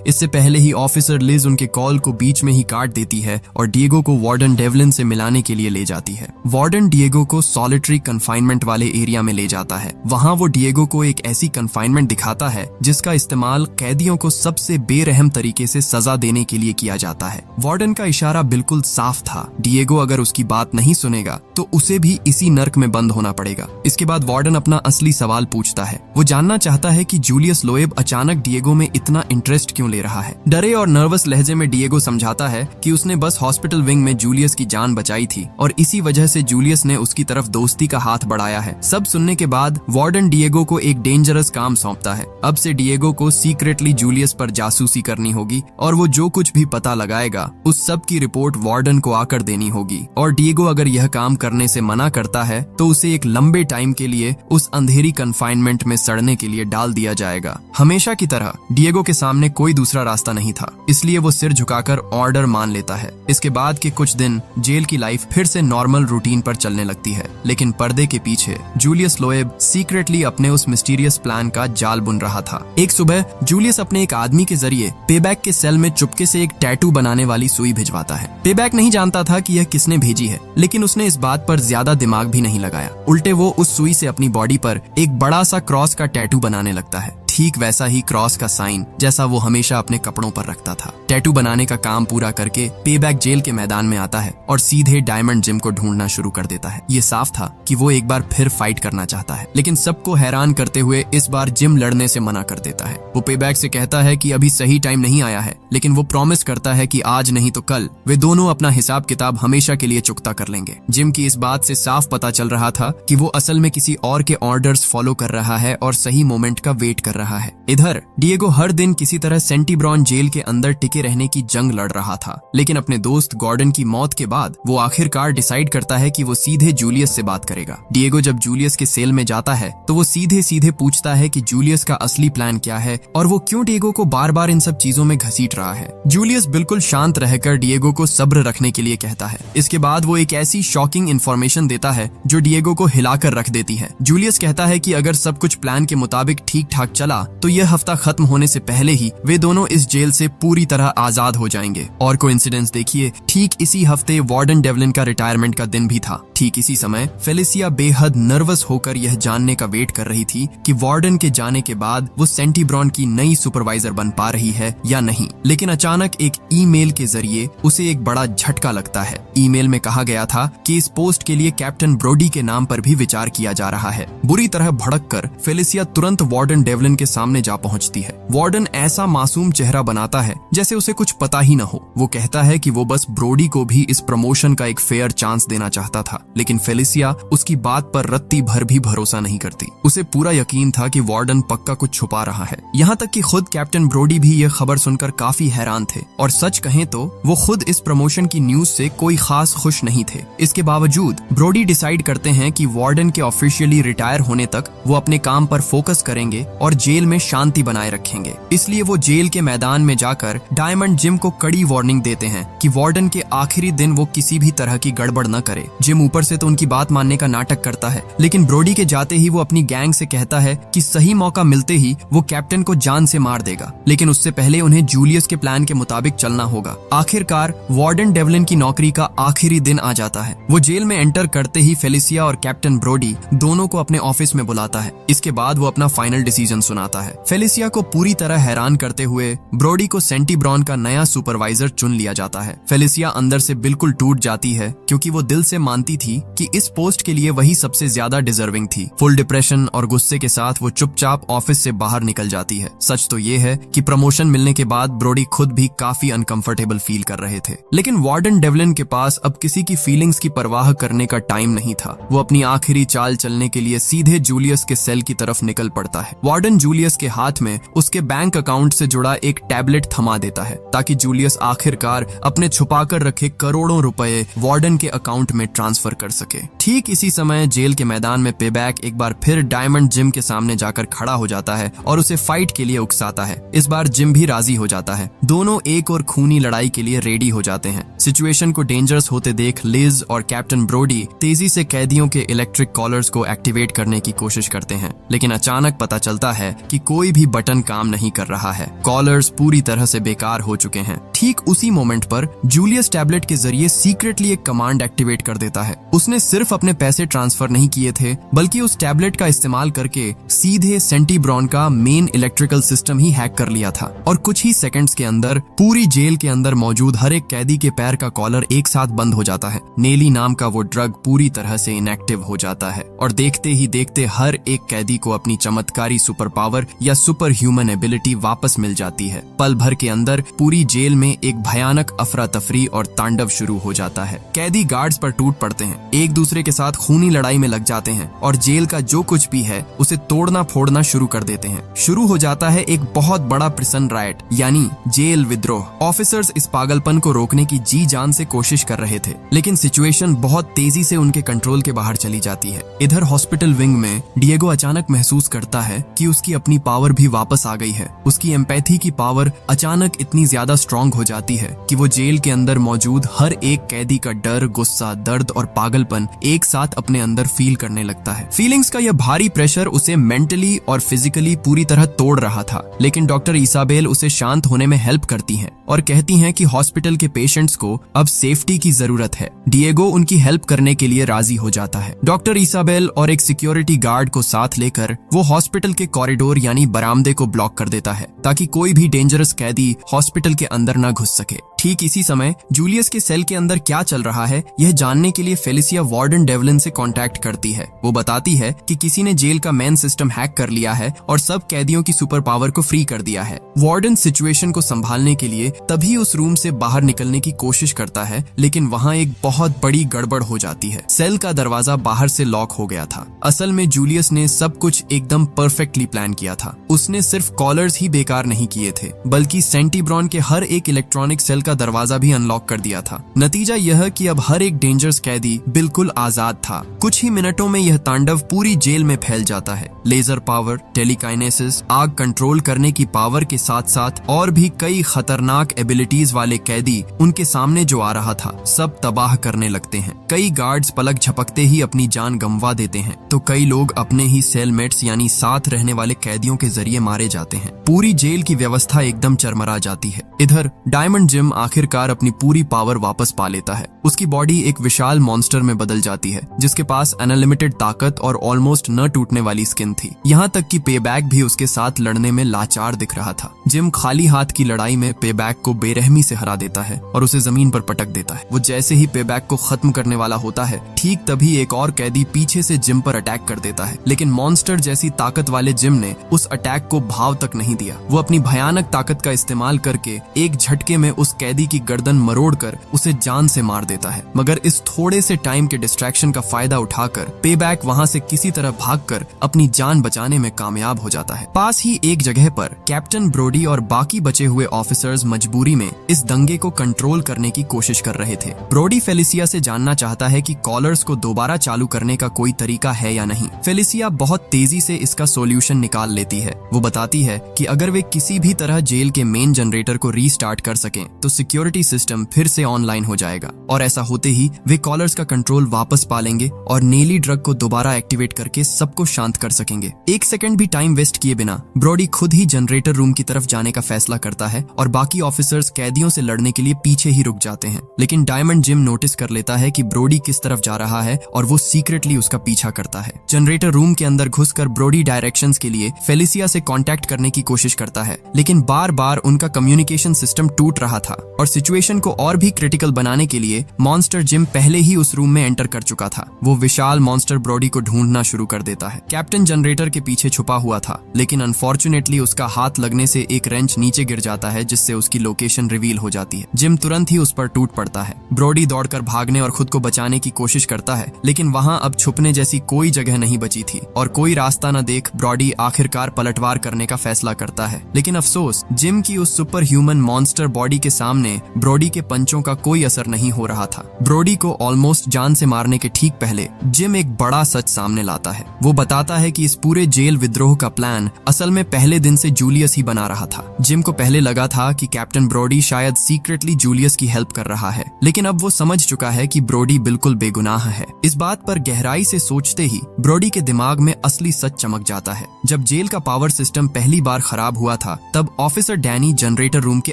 इससे पहले ही ऑफिसर लिज उनके कॉल को बीच में ही काट देती है और डिएगो को वार्डन डेवलिन से मिलाने के लिए ले जाती है। वार्डन डिएगो को सॉलिटरी कन्फाइनमेंट वाले एरिया में ले जाता है। वहाँ वो डिएगो को एक ऐसी कन्फाइनमेंट दिखाता है जिसका इस्तेमाल कैदियों को सबसे बेरहम तरीके से सजा देने के लिए किया जाता है। वार्डन का इशारा बिल्कुल साफ था, डिएगो अगर उसकी बात नहीं सुनेगा तो उसे भी इसी नर्क में बंद होना पड़ेगा। इसके बाद वार्डन अपना असली सवाल पूछता है। वो जानना चाहता है कि जूलियस लोएब अचानक डिएगो में इतना इंटरेस्ट क्यों ले रहा है। डरे और नर्वस लहजे में डिएगो समझाता है कि उसने बस हॉस्पिटल विंग में जूलियस की जान बचाई थी और इसी वजह से जूलियस ने उसकी तरफ दोस्ती का हाथ बढ़ाया है। सब सुनने के बाद वार्डन डिएगो को एक डेंजरस काम सौंपता है। अब से डिएगो को सीक्रेटली जूलियस पर जासूसी करनी होगी और वो जो कुछ भी पता लगाएगा उस सब की रिपोर्ट वार्डन को आकर देनी होगी और डिएगो अगर यह काम करने से मना करता है तो उसे एक लंबे टाइम के लिए उस अंधेरी कन्फाइनमेंट में सड़ने के लिए डाल दिया जाएगा। हमेशा की तरह डिएगो के सामने कोई दूसरा रास्ता नहीं था, इसलिए वो सिर झुकाकर ऑर्डर मान लेता है। इसके बाद के कुछ दिन जेल की लाइफ फिर से नॉर्मल रूटीन पर चलने लगती है, लेकिन पर्दे के पीछे जूलियस लोएब सीक्रेटली अपने उस मिस्टीरियस प्लान का जाल बुन रहा था। एक सुबह जूलियस अपने एक आदमी के जरिए पेबैक के सेल में चुपके से एक टैटू बनाने वाली सुई भिजवाता है। पेबैक नहीं जानता था कि यह किसने भेजी है, लेकिन उसने इस बात पर ज्यादा दिमाग भी नहीं लगाया। उल्टे वो उस सुई से अपनी बॉडी पर एक बड़ा सा क्रॉस का टैटू बनाने लगता है, ठीक वैसा ही क्रॉस का साइन जैसा वो हमेशा अपने कपड़ों पर रखता था। टैटू बनाने का काम पूरा करके पेबैक जेल के मैदान में आता है और सीधे डायमंड जिम को ढूंढना शुरू कर देता है। ये साफ था कि वो एक बार फिर फाइट करना चाहता है, लेकिन सबको हैरान करते हुए इस बार जिम लड़ने से मना कर देता है। वो पेबैक से कहता है कि अभी सही टाइम नहीं आया है, लेकिन वो प्रॉमिस करता है कि आज नहीं तो कल वे दोनों अपना हिसाब किताब हमेशा के लिए चुकता कर लेंगे। जिम की इस बात से साफ पता चल रहा था कि वो असल में किसी और के ऑर्डर्स फॉलो कर रहा है और सही मोमेंट का वेट कर रहा है। इधर डिएगो हर दिन किसी तरह सेंटीब्रॉन जेल के अंदर टिके रहने की जंग लड़ रहा था, लेकिन अपने दोस्त गॉर्डन की मौत के बाद वो आखिरकार डिसाइड करता है कि वो सीधे जूलियस से बात करेगा। डिएगो जब जूलियस के सेल में जाता है तो वो सीधे सीधे पूछता है कि जूलियस का असली प्लान क्या है और वो क्यों डिएगो को बार बार इन सब चीजों में घसीट रहा है। जूलियस बिल्कुल शांत रहकर डिएगो को सब्र रखने के लिए कहता है। इसके बाद वो एक ऐसी शॉकिंग इन्फॉर्मेशन देता है जो डिएगो को हिलाकर रख देती है। जूलियस कहता है कि अगर सब कुछ प्लान के मुताबिक ठीक ठाक चला तो यह हफ्ता खत्म होने से पहले ही वे दोनों इस जेल से पूरी तरह आजाद हो जाएंगे। और कोइंसिडेंस देखिए, ठीक इसी हफ्ते वार्डन डेवलिन का रिटायरमेंट का दिन भी था। ठीक इसी समय फेलिसिया बेहद नर्वस होकर यह जानने का वेट कर रही थी कि वार्डन के जाने के बाद वो सेंटीब्रॉन की नई सुपरवाइजर बन पा रही है या नहीं। लेकिन अचानक एक ईमेल के जरिए उसे एक बड़ा झटका लगता है। ईमेल में कहा गया था कि इस पोस्ट के लिए कैप्टन ब्रोडी के नाम पर भी विचार किया जा रहा है। बुरी तरह भड़क कर फेलिसिया तुरंत वार्डन डेवलिन के सामने जा पहुंचती है। वार्डन ऐसा मासूम चेहरा बनाता है जैसे उसे कुछ पता ही न हो। वो कहता है कि वो बस ब्रोडी को भी इस प्रमोशन का एक फेयर चांस देना चाहता था, लेकिन फेलिसिया उसकी बात पर रत्ती भर भी भरोसा नहीं करती। उसे पूरा यकीन था कि वार्डन पक्का कुछ छुपा रहा है। यहाँ तक कि खुद कैप्टन ब्रोडी भी ये खबर सुनकर काफी हैरान थे और सच कहें तो वो खुद इस प्रमोशन की न्यूज से कोई खास खुश नहीं थे। इसके बावजूद ब्रोडी डिसाइड करते हैं कि वार्डन के ऑफिशियली रिटायर होने तक वो अपने काम पर फोकस करेंगे और जेल में शांति बनाए रखेंगे। इसलिए वो जेल के मैदान में जाकर डायमंड जिम को कड़ी वार्निंग देते हैं कि वार्डन के आखिरी दिन वो किसी भी तरह की गड़बड़ न करे। जिम ऊपर ऊपर से तो उनकी बात मानने का नाटक करता है, लेकिन ब्रोडी के जाते ही वो अपनी गैंग से कहता है कि सही मौका मिलते ही वो कैप्टन को जान से मार देगा, लेकिन उससे पहले उन्हें जूलियस के प्लान के मुताबिक चलना होगा। आखिरकार वार्डन डेवलिन की नौकरी का आखिरी दिन आ जाता है। वो जेल में एंटर करते ही फेलिसिया और कैप्टन ब्रोडी दोनों को अपने ऑफिस में बुलाता है। इसके बाद वो अपना फाइनल डिसीजन सुनाता है। फेलिसिया को पूरी तरह हैरान करते हुए ब्रोडी को सेंटीब्रॉन का नया सुपरवाइजर चुन लिया जाता है। फेलिसिया अंदर से बिल्कुल टूट जाती है, क्योंकि वो दिल से मानती थी कि इस पोस्ट के लिए वही सबसे ज्यादा डिजर्विंग थी। फुल डिप्रेशन और गुस्से के साथ वो चुपचाप ऑफिस से बाहर निकल जाती है। सच तो ये है कि प्रमोशन मिलने के बाद ब्रोडी खुद भी काफी अनकंफर्टेबल फील कर रहे थे, लेकिन वार्डन डेवलिन के पास अब किसी की फीलिंग्स की परवाह करने का टाइम नहीं था। वो अपनी आखिरी चाल चलने के लिए सीधे जूलियस के सेल की तरफ निकल पड़ता है। वार्डन जूलियस के हाथ में उसके बैंक अकाउंट से जुड़ा एक टैबलेट थमा देता है, ताकि जूलियस आखिरकार अपने छुपाकर रखे करोड़ों रुपए वार्डन के अकाउंट में ट्रांसफर कर सके। ठीक इसी समय जेल के मैदान में पेबैक एक बार फिर डायमंड जिम के सामने जाकर खड़ा हो जाता है और उसे फाइट के लिए उकसाता है। इस बार जिम भी राजी हो जाता है। दोनों एक और खूनी लड़ाई के लिए रेडी हो जाते हैं। सिचुएशन को डेंजरस होते देख लिज और कैप्टन ब्रोडी तेजी से कैदियों के इलेक्ट्रिक कॉलर्स को एक्टिवेट करने की कोशिश करते हैं, लेकिन अचानक पता चलता है कि कोई भी बटन काम नहीं कर रहा है। कॉलर्स पूरी तरह से बेकार हो चुके हैं। ठीक उसी मोमेंट पर जूलियस टैबलेट के जरिए सीक्रेटली एक कमांड एक्टिवेट कर देता है। उसने सिर्फ अपने पैसे ट्रांसफर नहीं किए थे, बल्कि उस टैबलेट का इस्तेमाल करके सीधे सेंटीब्रॉन का मेन इलेक्ट्रिकल सिस्टम ही हैक कर लिया था, और कुछ ही सेकंड्स के अंदर पूरी जेल के अंदर मौजूद हर एक कैदी के पैर का कॉलर एक साथ बंद हो जाता है। नेली नाम का वो ड्रग पूरी तरह से इनएक्टिव हो जाता है, और देखते ही देखते हर एक कैदी को अपनी चमत्कारी सुपर पावर या सुपर ह्यूमन एबिलिटी वापस मिल जाती है। पल भर के अंदर पूरी जेल में एक भयानक अफरा तफरी और तांडव शुरू हो जाता है। कैदी गार्ड्स पर टूट पड़ते हैं, एक दूसरे के साथ खूनी लड़ाई में लग जाते हैं और जेल का जो कुछ भी है उसे तोड़ना फोड़ना शुरू कर देते हैं। शुरू हो जाता है एक बहुत बड़ा प्रिसन राइट, यानी जेल विद्रोह। ऑफिसर्स इस पागलपन को रोकने की जी जान से कोशिश कर रहे थे, लेकिन सिचुएशन बहुत तेजी से उनके कंट्रोल के बाहर चली जाती है। इधर हॉस्पिटल विंग में डिएगो अचानक महसूस करता है कि उसकी अपनी पावर भी वापस आ गई है। उसकी एम्पैथी की पावर अचानक इतनी ज्यादा स्ट्रांग हो जाती है कि वो जेल के अंदर मौजूद हर एक कैदी का डर, गुस्सा, दर्द और पागलपन एक साथ अपने अंदर फील करने लगता है। फीलिंग्स का यह भारी प्रेशर उसे मेंटली और फिजिकली पूरी तरह तोड़ रहा था, लेकिन डॉक्टर इसाबेल उसे शांत होने में हेल्प करती हैं और कहती हैं कि हॉस्पिटल के पेशेंट्स को अब सेफ्टी की जरूरत है। डिएगो उनकी हेल्प करने के लिए राजी हो जाता है। डॉक्टर इसाबेल और एक सिक्योरिटी गार्ड को साथ लेकर वो हॉस्पिटल के कॉरिडोर यानी बरामदे को ब्लॉक कर देता है, ताकि कोई भी डेंजरस कैदी हॉस्पिटल के अंदर न घुस सके। ठीक इसी समय जूलियस के सेल के अंदर क्या चल रहा है यह जानने के लिए फेलिसिया वार्डन डेवलिन से कांटेक्ट करती है। वो बताती है कि किसी ने जेल का मेन सिस्टम हैक कर लिया है और सब कैदियों की सुपर पावर को फ्री कर दिया है। वार्डन सिचुएशन को संभालने के लिए तभी उस रूम से बाहर निकलने की कोशिश करता है, लेकिन वहाँ एक बहुत बड़ी गड़बड़ हो जाती है। सेल का दरवाजा बाहर से लॉक हो गया था। असल में जूलियस ने सब कुछ एकदम परफेक्टली प्लान किया था। उसने सिर्फ कॉलर्स ही बेकार नहीं किए थे, बल्कि सेंटीब्रॉन के हर एक इलेक्ट्रॉनिक सेल का दरवाजा भी अनलॉक कर दिया था। नतीजा यह कि अब हर एक डेंजरस कैदी बिल्कुल आजाद था। कुछ ही मिनटों में यह तांडव पूरी जेल में फैल जाता है। लेजर पावर, टेलीकाइनेसिस, आग कंट्रोल करने की पावर के साथ साथ और भी कई खतरनाक एबिलिटीज वाले कैदी उनके सामने जो आ रहा था सब तबाह करने लगते हैं। कई गार्ड्स पलक झपकते ही अपनी जान गंवा देते हैं, तो कई लोग अपने ही सेलमेट्स यानी साथ रहने वाले कैदियों के जरिए मारे जाते हैं। पूरी जेल की व्यवस्था एकदम चरमरा जाती है। इधर डायमंड जिम आखिरकार अपनी पूरी पावर वापस पा लेता है। उसकी बॉडी एक विशाल मॉन्स्टर में बदल जाती है, जिसके पास अनलिमिटेड ताकत और ऑलमोस्ट न टूटने वाली स्किन थी। यहाँ तक कि पेबैक भी उसके साथ लड़ने में लाचार दिख रहा था। जिम खाली हाथ की लड़ाई में पेबैक को बेरहमी से हरा देता है और उसे जमीन पर पटक देता है। वो जैसे ही पेबैक को खत्म करने वाला होता है, ठीक तभी एक और कैदी पीछे से जिम पर अटैक कर देता है, लेकिन मॉन्स्टर जैसी ताकत वाले जिम ने उस अटैक को भाव तक नहीं दिया। वो अपनी भयानक ताकत का इस्तेमाल करके एक झटके में उस कैदी की गर्दन मरोड़कर उसे जान से मार देता है। मगर इस थोड़े से टाइम के डिस्ट्रैक्शन का फायदा उठाकर पेबैक वहां से किसी तरह भागकर अपनी जान बचाने में कामयाब हो जाता है। पास ही एक जगह पर कैप्टन ब्रोडी और बाकी बचे हुए ऑफिसर्स मजबूरी में इस दंगे को कंट्रोल करने की कोशिश कर रहे थे। ब्रोडी फेलिसिया से जानना चाहता है कि कॉलर्स को दोबारा चालू करने का कोई तरीका है या नहीं। फेलिसिया बहुत तेजी से इसका सोल्यूशन निकाल लेती है। वो बताती है कि अगर वे किसी भी तरह जेल के मेन जनरेटर को रीस्टार्ट कर सकें तो सिक्योरिटी सिस्टम फिर से ऑनलाइन हो जाएगा और ऐसा होते ही वे कॉलर्स का कंट्रोल वापस पा लेंगे और नेली ड्रग को दोबारा एक्टिवेट करके सबको शांत कर सकेंगे। एक सेकंड भी टाइम वेस्ट किए बिना ब्रॉडी खुद ही जनरेटर रूम की तरफ जाने का फैसला करता है और बाकी ऑफिसर्स कैदियों से लड़ने के लिए पीछे ही रुक जाते हैं। लेकिन डायमंड जिम नोटिस कर लेता है कि ब्रॉडी किस तरफ जा रहा है और वो सीक्रेटली उसका पीछा करता है। जनरेटर रूम के अंदर घुसकर ब्रॉडी डायरेक्शंस के लिए फेलिसिया से कांटेक्ट करने की कोशिश करता है, लेकिन बार बार उनका कम्युनिकेशन सिस्टम टूट रहा था और सिचुएशन को और भी क्रिटिकल बनाने के लिए मॉन्स्टर जिम पहले ही उस रूम में एंटर कर चुका था। वो विशाल मॉन्स्टर ब्रॉडी को ढूंढना शुरू कर देता है। कैप्टन जनरेटर के पीछे छुपा हुआ था, लेकिन अनफॉर्चुनेटली उसका हाथ लगने से एक रेंच नीचे गिर जाता है, जिससे उसकी लोकेशन रिवील हो जाती है। जिम तुरंत ही उस पर टूट पड़ता है। ब्रॉडी दौड़कर भागने और खुद को बचाने की कोशिश करता है, लेकिन वहां अब छुपने जैसी कोई जगह नहीं बची थी और कोई रास्ता न देख ब्रॉडी आखिरकार पलटवार करने का फैसला करता है। लेकिन अफसोस, जिम की उस सुपर ह्यूमन मॉन्स्टर बॉडी के सामने ब्रॉडी के पंचों का कोई असर नहीं हो रहा था। ब्रॉडी को ऑलमोस्ट जान से मारने के ठीक पहले जिम एक बड़ा सच सामने लाता है। वो बताता है कि इस पूरे जेल विद्रोह का प्लान असल में पहले दिन से जूलियस ही बना रहा था। जिम को पहले लगा था कि कैप्टन ब्रॉडी शायद सीक्रेटली जूलियस की हेल्प कर रहा है, लेकिन अब वो समझ चुका है कि ब्रॉडी बिल्कुल बेगुनाह है। इस बात पर गहराई से सोचते ही ब्रॉडी के दिमाग में असली सच चमक जाता है। जब जेल का पावर सिस्टम पहली बार खराब हुआ था, तब ऑफिसर डैनी जनरेटर रूम के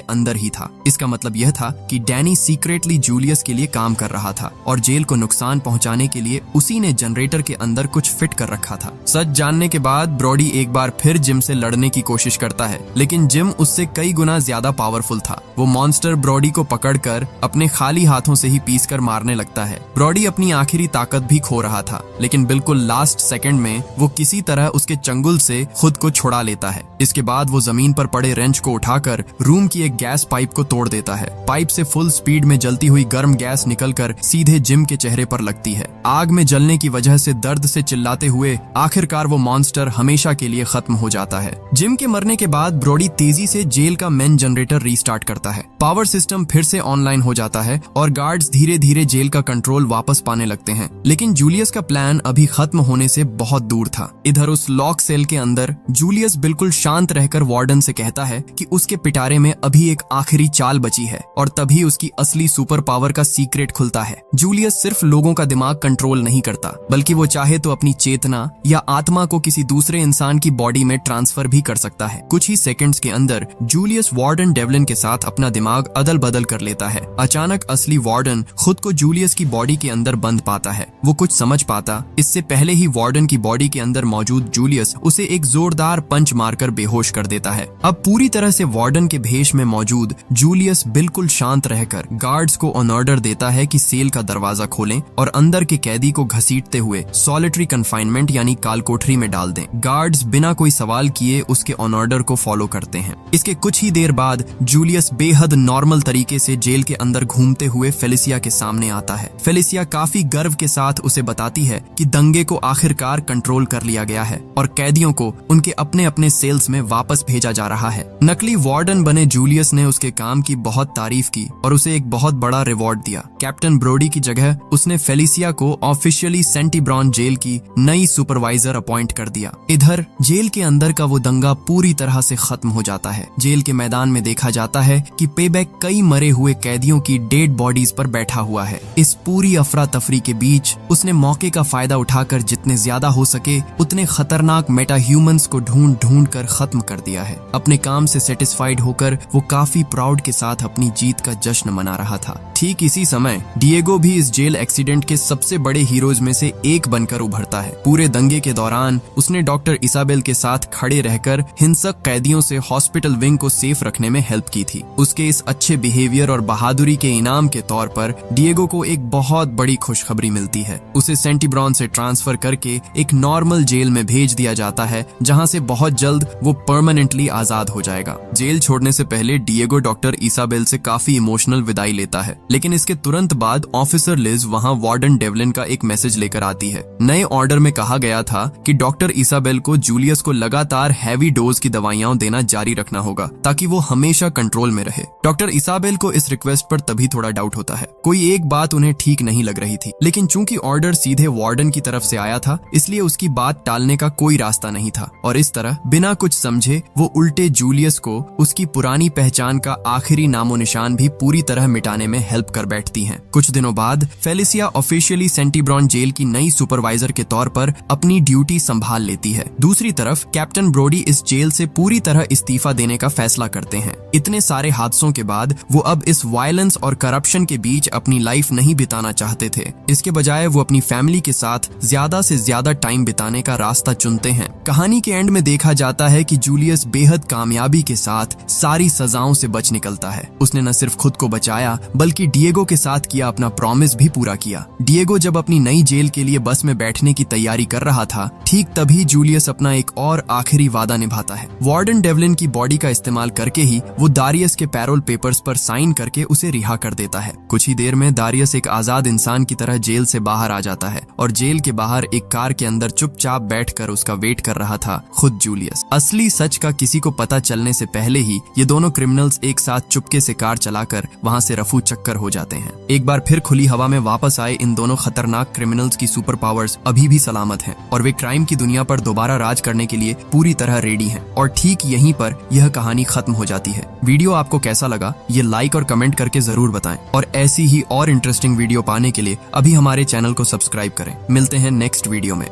अंदर ही था। इसका मतलब यह था कि डैनी सीक्रेटली जूलियस के लिए काम कर रहा था और जेल को नुकसान पहुंचाने के लिए उसी ने जनरेटर के अंदर कुछ फिट कर रखा था। सच जानने के बाद ब्रॉडी एक बार फिर जिम से लड़ने की कोशिश करता है, लेकिन जिम उससे कई गुना ज्यादा पावरफुल था। वो मॉन्स्टर ब्रॉडी को पकड़कर अपने खाली हाथों से ही पीसकर मारने लगता है। ब्रॉडी अपनी आखिरी ताकत भी खो रहा था, लेकिन बिल्कुल लास्ट सेकंड में वो किसी तरह उसके चंगुल से खुद को छुड़ा लेता है। इसके बाद वो जमीन पर पड़े रेंच को उठाकर रूम की एक गैस पाइप को तोड़ देता है। पाइप से फुल स्पीड में जलती हुई गर्म गैस निकलकर सीधे जिम के चेहरे पर लगती है। आग में जलने की वजह से दर्द से चिल्लाते हुए आखिरकार वो मॉन्स्टर हमेशा के लिए खत्म हो जाता है। जिम के मरने के बाद ब्रॉडी तेजी से जेल का मेन जनरेटर रीस्टार्ट करता है। पावर सिस्टम फिर से ऑनलाइन हो जाता है और गार्ड्स धीरे धीरे जेल का कंट्रोल वापस पाने लगते हैं। लेकिन जूलियस का प्लान अभी खत्म होने से बहुत दूर था। इधर उस लॉक सेल के अंदर जूलियस बिल्कुल शांत रहकर वार्डन से कहता है कि उसके पिटारे में अभी एक आखिरी चाल बची है और तभी उसकी असली सुपर पावर का सीक्रेट खुलता है। जूलियस सिर्फ लोगों का दिमाग कंट्रोल नहीं करता, बल्कि वो चाहे तो अपनी चेतना या आत्मा को किसी दूसरे इंसान की बॉडी में ट्रांसफर भी कर सकता है। कुछ ही सेकंड्स के अंदर जूलियस वार्डन डेवलिन के साथ अपना दिमाग अदल बदल कर लेता है। अचानक असली वार्डन खुद को जूलियस की बॉडी के अंदर बंद पाता है। वो कुछ समझ पाता इससे पहले ही वार्डन की बॉडी के अंदर मौजूद जूलियस उसे एक जोरदार पंच मारकर बेहोश कर देता है। अब पूरी तरह से वार्डन के भेष में मौजूद जूलियस बिल्कुल शांत रहकर गार्ड्स को ऑन ऑर्डर देता है कि सेल का दरवाजा खोलें और अंदर के कैदी को घसीटते हुए सॉलिटरी कन्फाइनमेंट यानी काल कोठरी में डाल दें। गार्ड्स बिना कोई सवाल किए उसके ऑन ऑर्डर को फॉलो करते हैं। इसके कुछ ही देर बाद जूलियस बेहद नॉर्मल तरीके से जेल के अंदर घूमते हुए फेलिसिया के सामने आता है। फेलिसिया काफी गर्व के साथ उसे बताती है कि दंगे को आखिरकार कंट्रोल कर लिया गया है और कैदियों को उनके अपने अपने सेल्स में वापस भेजा जा रहा है। नकली वार्डन बने जूलियस ने उसके काम की बहुत तारीफ की और उसे एक बहुत बड़ा रिवॉर्ड दिया। कैप्टन ब्रोडी की जगह उसने फेलिसिया को ऑफिशियली सेंटीब्रॉन जेल की नई सुपरवाइजर अपॉइंट कर दिया। इधर जेल के अंदर का वो दंगा पूरी तरह से खत्म हो जाता है। जेल के मैदान में देखा जाता है कि पेबैक कई मरे हुए कैदियों की डेड बॉडीज पर बैठा हुआ है। इस पूरी अफरा तफरी के बीच उसने मौके का फायदा उठाकर जितने ज्यादा हो सके उतने खतरनाक मेटा ह्यूमंस को ढूंढ ढूंढ कर खत्म कर दिया है। अपने काम से सेटिस्फाइड होकर वो काफी प्राउड के साथ अपनी जीत का जश्न मना रहा था। ठीक इसी समय डिएगो भी इस जेल एक्सीडेंट के सबसे बड़े हीरोज में से एक बनकर उभरता है। पूरे दंगे के दौरान उसने डॉक्टर इसाबेल के साथ खड़े रहकर हिंसक कैदियों से हॉस्पिटल विंग को सेफ रखने में हेल्प की थी। उसके इस अच्छे बिहेवियर और बहादुरी के इनाम के तौर पर डिएगो को एक बहुत बड़ी खुशखबरी मिलती है। उसे सेंटीब्रॉन से ट्रांसफर करके एक नॉर्मल जेल में भेज दिया जाता है, जहां से बहुत जल्द वो परमानेंटली आजाद हो जाएगा। जेल छोड़ने से पहले डिएगो डॉक्टर इसाबेल से काफी इमोशनल विदाई लेता है, लेकिन इसके तुरंत बाद ऑफिसर लिज वहां वार्डन डेवलिन का एक मैसेज लेकर आती है। नए ऑर्डर में कहा गया था कि डॉक्टर इसाबेल को जूलियस को लगातार हैवी डोज की दवाइयां देना जारी रखना होगा ताकि वो हमेशा कंट्रोल में रहे। डॉक्टर इसाबेल को इस रिक्वेस्ट पर तभी थोड़ा डाउट होता है। कोई एक बात उन्हें ठीक नहीं लग रही थी, लेकिन चूंकि ऑर्डर सीधे वार्डन की तरफ से आया था इसलिए उसकी बात टालने का कोई रास्ता नहीं था और इस तरह बिना कुछ समझे वो उल्टे जूलियस को उसकी पुरानी पहचान का आखिरी नाम नामो निशान भी पूरी तरह मिटाने में हेल्प कर बैठती हैं। कुछ दिनों बाद फेलिसिया ऑफिशियली सेंटीब्रॉन जेल की नई सुपरवाइजर के तौर पर अपनी ड्यूटी संभाल लेती है। दूसरी तरफ कैप्टन ब्रोडी इस जेल से पूरी तरह इस्तीफा देने का फैसला करते हैं। इतने सारे हादसों के बाद वो अब इस वायलेंस और करप्शन के बीच अपनी लाइफ नहीं बिताना चाहते थे। इसके बजाय वो अपनी फैमिली के साथ ज्यादा से ज्यादा टाइम बिताने का रास्ता चुनते हैं। कहानी के एंड में देखा जाता है कि जूलियस बेहद कामयाबी के साथ सारी सजाओं से बच निकलता है। उसने न सिर्फ खुद को बचाया बल्कि डिएगो के साथ किया अपना प्रॉमिस भी पूरा किया। डिएगो जब अपनी नई जेल के लिए बस में बैठने की तैयारी कर रहा था, ठीक तभी जूलियस अपना एक और आखिरी वादा निभाता है। वार्डन डेवलिन की बॉडी का इस्तेमाल करके ही वो दारियस के पैरोल पेपर्स पर साइन करके उसे रिहा कर देता है। कुछ ही देर में दारियस एक आजाद इंसान की तरह जेल से बाहर आ जाता है और जेल के बाहर एक कार के अंदर चुपचाप बैठकर उसका वेट कर रहा था खुद जूलियस। असली सच का किसी को पता चलने से पहले ही ये दोनों क्रिमिनल्स एक साथ चुपके से कार चलाकर वहां से रफू चक्कर हो जाते हैं। एक बार फिर खुली हवा में वापस आए इन दोनों खतरनाक क्रिमिनल्स की सुपर पावर्स अभी भी सलामत हैं और वे क्राइम की दुनिया पर दोबारा राज करने के लिए पूरी तरह रेडी हैं। और ठीक यहीं पर यह कहानी खत्म हो जाती है। वीडियो आपको कैसा लगा ये लाइक और कमेंट करके जरूर बताएं और ऐसी ही और इंटरेस्टिंग वीडियो पाने के लिए अभी हमारे चैनल को सब्सक्राइब करें। मिलते हैं नेक्स्ट वीडियो में।